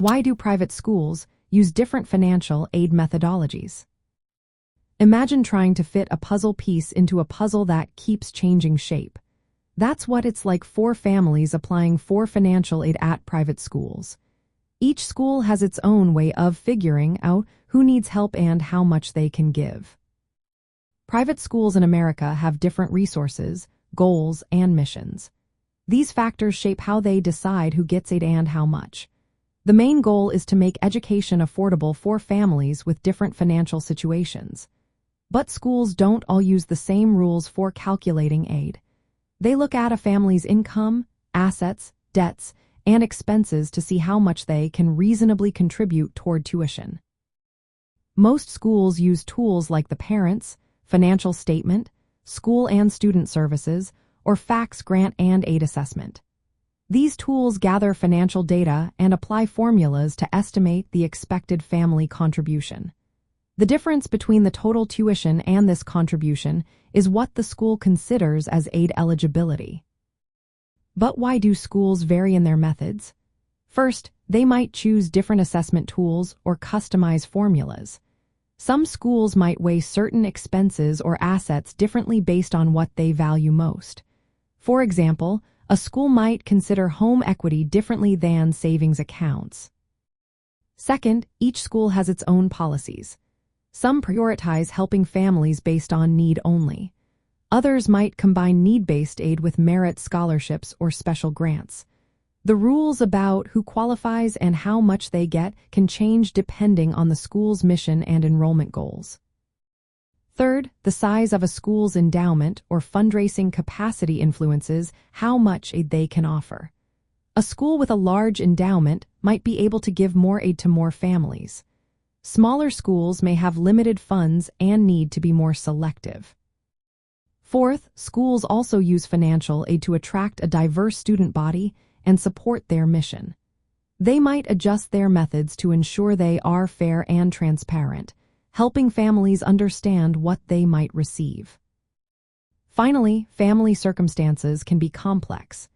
Why do private schools use different financial aid methodologies? Imagine trying to fit a puzzle piece into a puzzle that keeps changing shape. That's what it's like for families applying for financial aid at private schools. Each school has its own way of figuring out who needs help and how much they can give. Private schools in America have different resources, goals, and missions. These factors shape how they decide who gets aid and how much. The main goal is to make education affordable for families with different financial situations. But schools don't all use the same rules for calculating aid. They look at a family's income, assets, debts, and expenses to see how much they can reasonably contribute toward tuition. Most schools use tools like the Parents, Financial Statement, School and Student Services, or FACS Grant and Aid Assessment. These tools gather financial data and apply formulas to estimate the expected family contribution. The difference between the total tuition and this contribution is what the school considers as aid eligibility. But why do schools vary in their methods? First, they might choose different assessment tools or customize formulas. Some schools might weigh certain expenses or assets differently based on what they value most. For example, a school might consider home equity differently than savings accounts. Second, each school has its own policies. Some prioritize helping families based on need only. Others might combine need-based aid with merit scholarships or special grants. The rules about who qualifies and how much they get can change depending on the school's mission and enrollment goals. Third, the size of a school's endowment or fundraising capacity influences how much aid they can offer. A school with a large endowment might be able to give more aid to more families. Smaller schools may have limited funds and need to be more selective. Fourth, schools also use financial aid to attract a diverse student body and support their mission. They might adjust their methods to ensure they are fair and transparent, helping families understand what they might receive. Finally, family circumstances can be complex.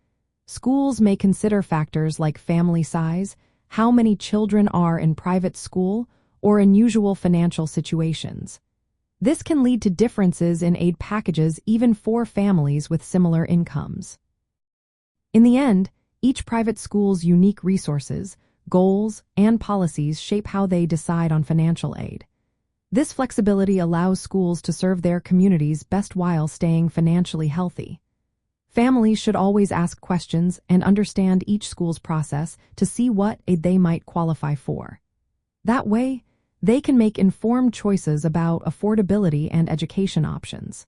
Schools may consider factors like family size, how many children are in private school, or unusual financial situations. This can lead to differences in aid packages even for families with similar incomes. In the end, each private school's unique resources, goals, and policies shape how they decide on financial aid. This flexibility allows schools to serve their communities best while staying financially healthy. Families should always ask questions and understand each school's process to see what aid they might qualify for. That way, they can make informed choices about affordability and education options.